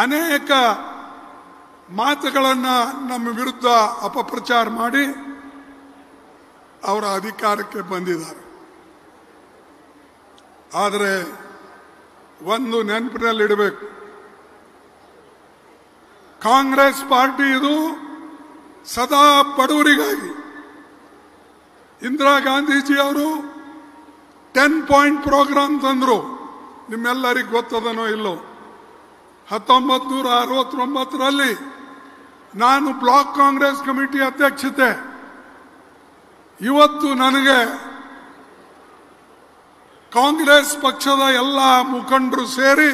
ಅನೇಕ ಮಾತುಗಳನ್ನು ನಮ್ಮ ವಿರುದ್ಧ ಅಪಪ್ರಚಾರ ಮಾಡಿ ಅವರ ಅಧಿಕಾರಕ್ಕೆ ಬಂದಿದ್ದಾರೆ. ಆದರೆ ಒಂದು ನೆನಪಿನಲ್ಲಿಡಬೇಕು, ಕಾಂಗ್ರೆಸ್ ಪಾರ್ಟಿ ಇದು ಸದಾ ಬಡವರಿಗಾಗಿ. ಇಂದಿರಾ ಗಾಂಧೀಜಿ ಅವರು 10 ಪಾಯಿಂಟ್ ಪ್ರೋಗ್ರಾಮ್ ತಂದರು. ನಿಮ್ಮೆಲ್ಲರಿಗೂ ಗೊತ್ತದನೋ ಇಲ್ಲೋ, 1969ರಲ್ಲಿ ನಾನು ಬ್ಲಾಕ್ ಕಾಂಗ್ರೆಸ್ ಕಮಿಟಿ ಅಧ್ಯಕ್ಷತೆ. ಇವತ್ತು ನನಗೆ ಕಾಂಗ್ರೆಸ್ ಪಕ್ಷದ ಎಲ್ಲ ಮುಖಂಡರು ಸೇರಿ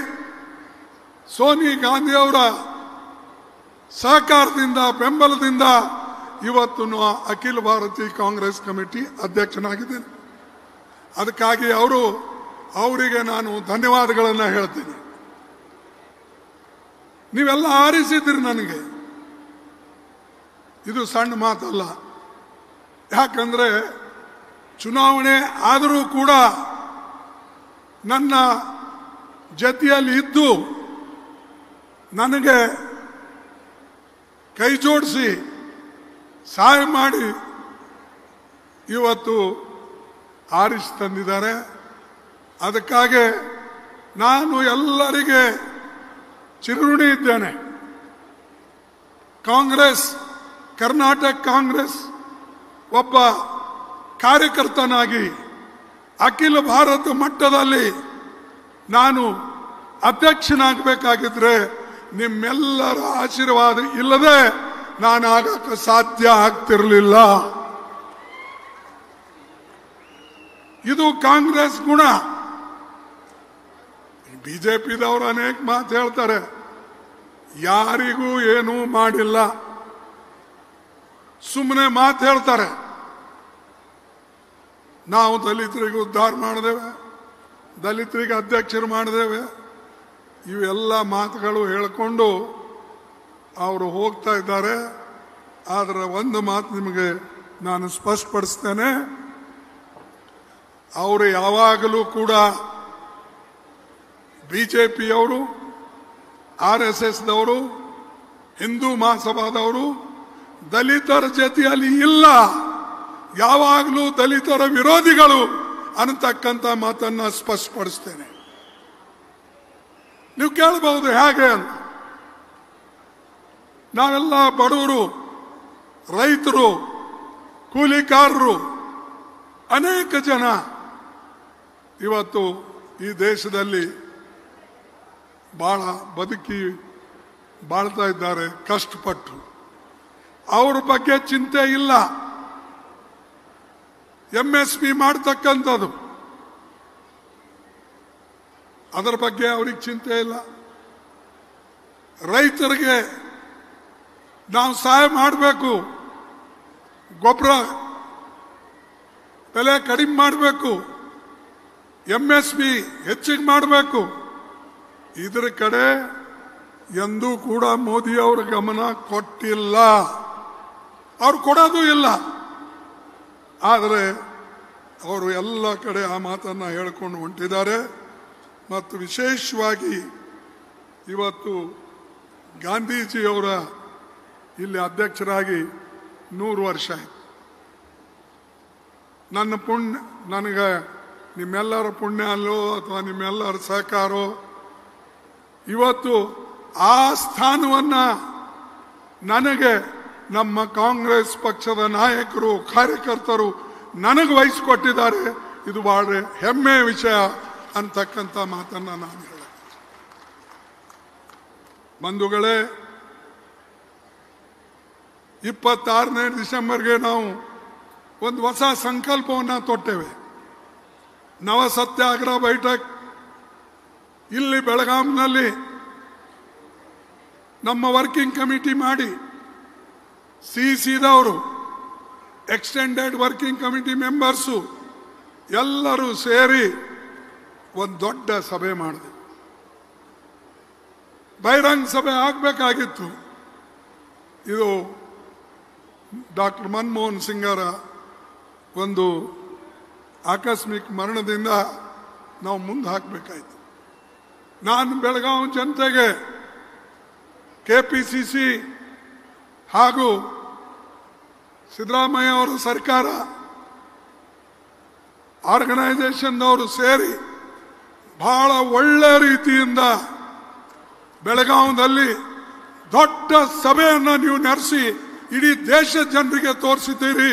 ಸೋನಿಯಾ ಗಾಂಧಿ ಅವರ ಸಹಕಾರದಿಂದ ಬೆಂಬಲದಿಂದ ಇವತ್ತು ಅಖಿಲ ಭಾರತೀಯ ಕಾಂಗ್ರೆಸ್ ಕಮಿಟಿ ಅಧ್ಯಕ್ಷನಾಗಿದ್ದೇನೆ. ಅದಕ್ಕಾಗಿ ಅವರಿಗೆ ನಾನು ಧನ್ಯವಾದಗಳನ್ನು ಹೇಳ್ತೀನಿ. ನೀವೆಲ್ಲ ಆರಿಸಿದ್ರಿ ನನಗೆ, ಇದು ಸಣ್ಣ ಮಾತಲ್ಲ. ಯಾಕಂದ್ರೆ ಚುನಾವಣೆ ಆದರೂ ಕೂಡ ನನ್ನ ಜೊತೆಯಲ್ಲಿ ಇದ್ದು ನನಗೆ ಕೈ ಜೋಡಿಸಿ ಸಹಾಯ ಮಾಡಿ ಇವತ್ತು ಆರಿಸಿ ತಂದಿದ್ದಾರೆ. ಅದಕ್ಕಾಗಿ ನಾನು ಎಲ್ಲರಿಗೆ ಚಿರಋಣಿ ಇದ್ದೇನೆ. ಕಾಂಗ್ರೆಸ್, ಕರ್ನಾಟಕ ಕಾಂಗ್ರೆಸ್ ಒಬ್ಬ ಕಾರ್ಯಕರ್ತನಾಗಿ ಅಖಿಲ ಭಾರತ ಮಟ್ಟದಲ್ಲಿ ನಾನು ಅಧ್ಯಕ್ಷನಾಗಬೇಕಾಗಿದ್ರೆ ನಿಮ್ಮೆಲ್ಲರ ಆಶೀರ್ವಾದ ಇಲ್ಲದೆ ನಾನು ಆಗಕ್ಕೆ ಸಾಧ್ಯ ಆಗ್ತಿರಲಿಲ್ಲ. ಇದು ಕಾಂಗ್ರೆಸ್ ಗುಣ. ಬಿಜೆಪಿದವರು ಅನೇಕ ಮಾತು ಹೇಳ್ತಾರೆ, ಯಾರಿಗೂ ಏನೂ ಮಾಡಿಲ್ಲ, ಸುಮ್ಮನೆ ಮಾತು ಹೇಳ್ತಾರೆ. ನಾವು ದಲಿತರಿಗೆ ಉದ್ಧಾರ ಮಾಡಿದೇವೆ, ದಲಿತರಿಗೆ ಅಧ್ಯಕ್ಷರು ಮಾಡಿದೇವೆ, ಇವೆಲ್ಲ ಮಾತುಗಳು ಹೇಳಿಕೊಂಡು ಅವರು ಹೋಗ್ತಾ ಇದ್ದಾರೆ. ಆದರೆ ಒಂದು ಮಾತು ನಿಮಗೆ ನಾನು ಸ್ಪಷ್ಟಪಡಿಸ್ತೇನೆ, ಅವರು ಯಾವಾಗಲೂ ಕೂಡ ಬಿಜೆಪಿಯವರು, RSSದವರು, ಹಿಂದೂ ಮಹಾಸಭಾದವರು ದಲಿತರ ಜೊತೆಯಲ್ಲಿ ಇಲ್ಲ, ಯಾವಾಗಲೂ ದಲಿತರ ವಿರೋಧಿಗಳು ಅನ್ನತಕ್ಕಂಥ ಮಾತನ್ನ ಸ್ಪಷ್ಟಪಡಿಸ್ತೇನೆ. ನೀವು ಕೇಳಬಹುದು ಹೇಗೆ ಅಂತ. ನಾವೆಲ್ಲ ಬಡವರು, ರೈತರು, ಕೂಲಿಕಾರರು, ಅನೇಕ ಜನ ಇವತ್ತು ಈ ದೇಶದಲ್ಲಿ ಬಹಳ ಬದುಕಿ ಬಾಳ್ತಾ ಇದ್ದಾರೆ ಕಷ್ಟಪಟ್ಟು. ಅವ್ರ ಬಗ್ಗೆ ಚಿಂತೆ ಇಲ್ಲ. MSP ಮಾಡ್ತಕ್ಕಂಥದ್ದು ಅದರ ಬಗ್ಗೆ ಅವ್ರಿಗೆ ಚಿಂತೆ ಇಲ್ಲ. ರೈತರಿಗೆ ನಾವು ಸಹಾಯ ಮಾಡಬೇಕು, ಗೊಬ್ಬರ ಬೆಲೆ ಕಡಿಮೆ ಮಾಡಬೇಕು, MSP ಹೆಚ್ಚಿಗೆ ಮಾಡಬೇಕು. ಇದರ ಕಡೆ ಎಂದೂ ಕೂಡ ಮೋದಿ ಅವರ ಗಮನ ಕೊಟ್ಟಿಲ್ಲ, ಅವ್ರು ಕೊಡೋದು ಇಲ್ಲ. ಆದರೆ ಅವರು ಎಲ್ಲ ಕಡೆ ಆ ಮಾತನ್ನು ಹೇಳಿಕೊಂಡು ಹೊಂಟಿದ್ದಾರೆ. ಮತ್ತು ವಿಶೇಷವಾಗಿ ಇವತ್ತು ಗಾಂಧೀಜಿಯವರ ಇಲ್ಲಿ ಅಧ್ಯಕ್ಷರಾಗಿ 100 ವರ್ಷ ಆಯಿತು. ನನ್ನ ಪುಣ್ಯ, ನನಗೆ ನಿಮ್ಮೆಲ್ಲರ ಪುಣ್ಯ ಅಲ್ಲೋ ಅಥವಾ ನಿಮ್ಮೆಲ್ಲರ ಸಹಕಾರೋ ಇವತ್ತು ಆ ಸ್ಥಾನವನ್ನು ನನಗೆ ನಮ್ಮ ಕಾಂಗ್ರೆಸ್ ಪಕ್ಷದ ನಾಯಕರು, ಕಾರ್ಯಕರ್ತರು ನನಗೆ ವಹಿಸಿಕೊಟ್ಟಿದ್ದಾರೆ. ಇದು ಬಹಳ ಹೆಮ್ಮೆಯ ವಿಷಯ ಅಂತಕ್ಕಂಥ ಮಾತನ್ನ ನಾನು ಹೇಳ. ಬಂಧುಗಳೇ, 26ನೇ ಡಿಸೆಂಬರ್ಗೆ ನಾವು ಒಂದು ಹೊಸ ಸಂಕಲ್ಪವನ್ನು ತೊಟ್ಟೆವೆ. ನವ ಸತ್ಯಾಗ್ರಹ ಬೈಠಕ್ ಇಲ್ಲಿ ಬೆಳಗಾಂನಲ್ಲಿ ನಮ್ಮ ವರ್ಕಿಂಗ್ ಕಮಿಟಿ ಮಾಡಿ CCದವರು, ಎಕ್ಸ್ಟೆಂಡೆಡ್ ವರ್ಕಿಂಗ್ ಕಮಿಟಿ ಮೆಂಬರ್ಸು ಎಲ್ಲರೂ ಸೇರಿ ಒಂದು ದೊಡ್ಡ ಸಭೆ ಮಾಡಿದೆ. ಬಹಿರಂಗ ಸಭೆ ಆಗಬೇಕಾಗಿತ್ತು. ಇದು ಡಾಕ್ಟರ್ ಮನಮೋಹನ್ ಸಿಂಗರ ಒಂದು ಆಕಸ್ಮಿಕ ಮರಣದಿಂದ ನಾವು ಮುಂದೆ ಹಾಕಬೇಕಾಯಿತು. ನಾನು ಬೆಳಗಾವಿ ಜನತೆಗೆ ಕೆಪಿಸಿಸಿ ಹಾಗೂ ಸಿದ್ದರಾಮಯ್ಯ ಅವರ ಸರ್ಕಾರ ಆರ್ಗನೈಸೇಷನ್ನವರು ಸೇರಿ ಬಹಳ ಒಳ್ಳೆ ರೀತಿಯಿಂದ ಬೆಳಗಾವಿಯಲ್ಲಿ ದೊಡ್ಡ ಸಭೆಯನ್ನು ನೀವು ನಡೆಸಿ ಇಡೀ ದೇಶದ ಜನರಿಗೆ ತೋರಿಸಿದ್ದೀರಿ.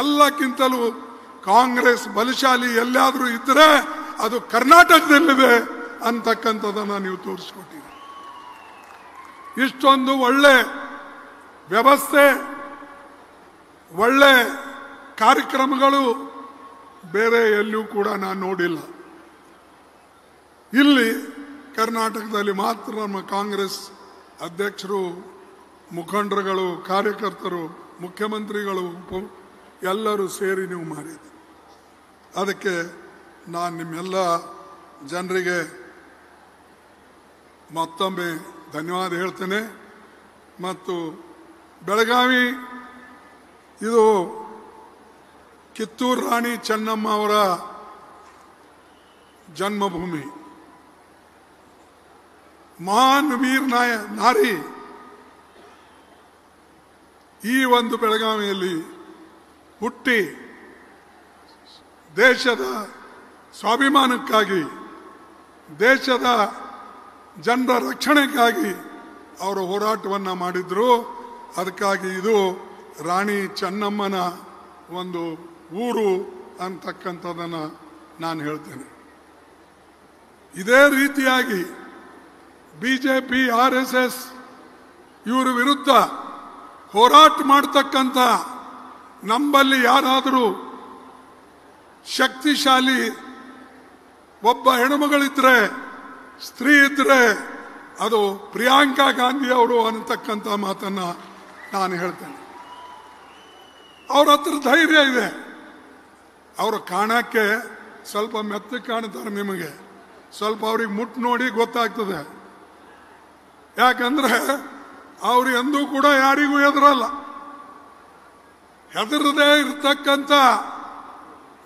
ಎಲ್ಲಕ್ಕಿಂತಲೂ ಕಾಂಗ್ರೆಸ್ ಬಲಶಾಲಿ ಎಲ್ಲಾದರೂ ಇದ್ರೆ ಅದು ಕರ್ನಾಟಕದಲ್ಲಿದೆ ಅಂತಕ್ಕಂಥದ್ದನ್ನು ನೀವು ತೋರಿಸ್ಕೊಟ್ಟಿರಿ. ಇಷ್ಟೊಂದು ಒಳ್ಳೆ ವ್ಯವಸ್ಥೆ, ಒಳ್ಳೆ ಕಾರ್ಯಕ್ರಮಗಳು ಬೇರೆ ಎಲ್ಲೂ ಕೂಡ ನಾನು ನೋಡಿಲ್ಲ. ಇಲ್ಲಿ ಕರ್ನಾಟಕದಲ್ಲಿ ಮಾತ್ರ ನಮ್ಮ ಕಾಂಗ್ರೆಸ್ ಅಧ್ಯಕ್ಷರು, ಮುಖಂಡರುಗಳು, ಕಾರ್ಯಕರ್ತರು, ಮುಖ್ಯಮಂತ್ರಿಗಳು ಎಲ್ಲರೂ ಸೇರಿ ನೀವು ಮಾಡಿದ್ದೀರಿ. ಅದಕ್ಕೆ ನಾನು ನಿಮ್ಮೆಲ್ಲ ಜನರಿಗೆ ಮತ್ತೊಮ್ಮೆ ಧನ್ಯವಾದ ಹೇಳ್ತೇನೆ. ಮತ್ತು ಬೆಳಗಾವಿ ಇದು ಕಿತ್ತೂರು ರಾಣಿ ಚೆನ್ನಮ್ಮ ಅವರ ಜನ್ಮಭೂಮಿ. ಮಹಾನ್ ವೀರ ನಾರಿ ಈ ಒಂದು ಬೆಳಗಾವಿಯಲ್ಲಿ ಹುಟ್ಟಿ ದೇಶದ ಸ್ವಾಭಿಮಾನಕ್ಕಾಗಿ, ದೇಶದ ಜನರ ರಕ್ಷಣೆಗಾಗಿ ಅವರು ಹೋರಾಟವನ್ನು ಮಾಡಿದ್ರು. ಅದಕ್ಕಾಗಿ ಇದು ರಾಣಿ ಚೆನ್ನಮ್ಮನ ಒಂದು ಊರು ಅಂತಕ್ಕಂಥದ್ದನ್ನು ನಾನು ಹೇಳ್ತೇನೆ. ಇದೇ ರೀತಿಯಾಗಿ ಬಿಜೆಪಿ, RSS ಇವರ ವಿರುದ್ಧ ಹೋರಾಟ ಮಾಡತಕ್ಕಂಥ ನಮ್ಮಲ್ಲಿ ಯಾರಾದರೂ ಶಕ್ತಿಶಾಲಿ ಒಬ್ಬ ಹೆಣ್ಣುಮಗಳಿದ್ರೆ, ಸ್ತ್ರೀ ಇದ್ರೆ ಅದು ಪ್ರಿಯಾಂಕಾ ಗಾಂಧಿ ಅವರು ಅನ್ನತಕ್ಕಂಥ ಮಾತನ್ನ ನಾನು ಹೇಳ್ತೇನೆ. ಅವ್ರ ಹತ್ರ ಧೈರ್ಯ ಇದೆ. ಅವರು ಕಾಣಕ್ಕೆ ಸ್ವಲ್ಪ ಮೆತ್ತಗೆ ಕಾಣ್ತಾರೆ, ನಿಮಗೆ ಸ್ವಲ್ಪ ಅವ್ರಿಗೆ ಮುಟ್ಟು ನೋಡಿ ಗೊತ್ತಾಗ್ತದೆ. ಯಾಕಂದ್ರೆ ಅವ್ರು ಎಂದೂ ಕೂಡ ಯಾರಿಗೂ ಹೆದರಲ್ಲ. ಹೆದರದೇ ಇರ್ತಕ್ಕಂಥ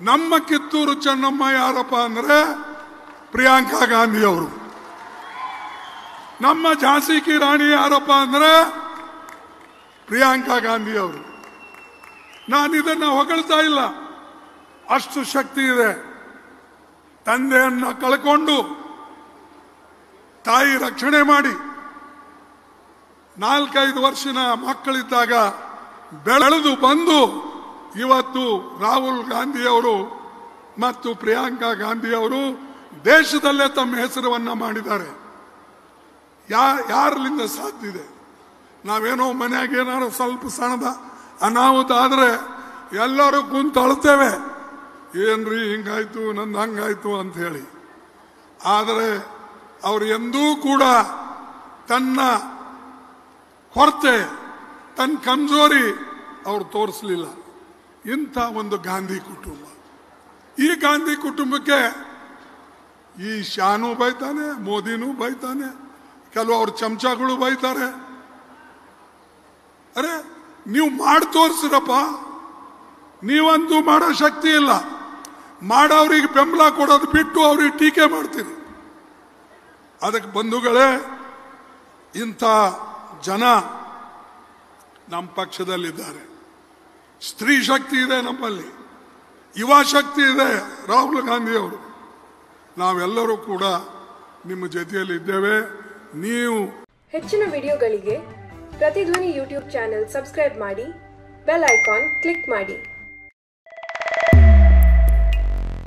ನಮ್ಮ ಕಿತ್ತೂರು ಚೆನ್ನಮ್ಮ ಯಾರಪ್ಪ ಅಂದ್ರೆ ಪ್ರಿಯಾಂಕಾ ಗಾಂಧಿ ಅವರು. ನಮ್ಮ ಝಾನ್ಸಿ ಕಿ ರಾಣಿ ಯಾರಪ್ಪ ಅಂದ್ರೆ ಪ್ರಿಯಾಂಕಾ ಗಾಂಧಿ ಅವರು. ನಾನು ಇದನ್ನ ಹೊಗಳ್ತಾ ಇಲ್ಲ, ಅಷ್ಟು ಶಕ್ತಿ ಇದೆ. ತಂದೆಯನ್ನ ಕಳ್ಕೊಂಡು ತಾಯಿ ರಕ್ಷಣೆ ಮಾಡಿ 4-5 ವರ್ಷದ ಮಕ್ಕಳಿದ್ದಾಗ ಬೆಳೆದು ಬಂದು ಇವತ್ತು ರಾಹುಲ್ ಗಾಂಧಿ ಅವರು ಮತ್ತು ಪ್ರಿಯಾಂಕಾ ಗಾಂಧಿ ಅವರು ದೇಶದಲ್ಲೇ ತಮ್ಮ ಹೆಸರನ್ನ ಮಾಡಿದ್ದಾರೆ. ಯಾರಲಿಂದ ಸಾಧ್ಯ ಇದೆ? ನಾವೇನೋ ಮನೆಯಾಗ ಏನಾದ್ರು ಸ್ವಲ್ಪ ಸಣ್ಣದ ಅನಾಹುತ ಆದ್ರೆ ಎಲ್ಲರೂ ಕುಂತು ಅಳ್ತೇವೆ, ಏನ್ರಿ ಹಿಂಗಾಯ್ತು, ನಂದು ಹಂಗಾಯ್ತು ಅಂತ ಹೇಳಿ. ಆದರೆ ಅವರು ಎಂದೂ ಕೂಡ ತನ್ನ ಕೊರತೆ, ತನ್ನ ಕಮ್ಜೋರಿ ಅವರು ತೋರಿಸಲಿಲ್ಲ. ಇಂಥ ಒಂದು ಗಾಂಧಿ ಕುಟುಂಬ. ಈ ಗಾಂಧಿ ಕುಟುಂಬಕ್ಕೆ ಈ ಶಾನು ಬೈತಾನೆ, ಮೋದಿನೂ ಬೈತಾನೆ, ಕೆಲವು ಅವ್ರ ಚಮಚಗಳು ಬೈತಾರೆ. ಅರೆ ನೀವು ಮಾಡಿ ತೋರಿಸಿರಪ್ಪ, ನೀವಂತೂ ಮಾಡೋ ಶಕ್ತಿ ಇಲ್ಲ. ಮಾಡೋರಿಗೆ ಬೆಂಬಲ ಕೊಡೋದು ಬಿಟ್ಟು ಅವ್ರಿಗೆ ಟೀಕೆ ಮಾಡ್ತೀರಿ. ಅದಕ್ಕೆ ಬಂಧುಗಳೇ, ಇಂಥ ಜನ ನಮ್ಮ ಪಕ್ಷದಲ್ಲಿದ್ದಾರೆ. ಸ್ತ್ರೀ ಶಕ್ತಿ ಇದೆ ನಮ್ಮಲ್ಲಿ, ಯುವ ಶಕ್ತಿ ಇದೆ ರಾಹುಲ್ ಗಾಂಧಿ ಅವರು. ನಾವೆಲ್ಲರೂ ಕೂಡ ನಿಮ್ಮ ಜೊತೆಯಲ್ಲಿ ಇದ್ದೇವೆ. ನೀವು ಹೆಚ್ಚಿನ ವಿಡಿಯೋಗಳಿಗೆ ಪ್ರತಿಧ್ವನಿ ಯೂಟ್ಯೂಬ್ ಚಾನೆಲ್ ಸಬ್ಸ್ಕ್ರೈಬ್ ಮಾಡಿ, ಬೆಲ್ ಐಕಾನ್ ಕ್ಲಿಕ್ ಮಾಡಿ.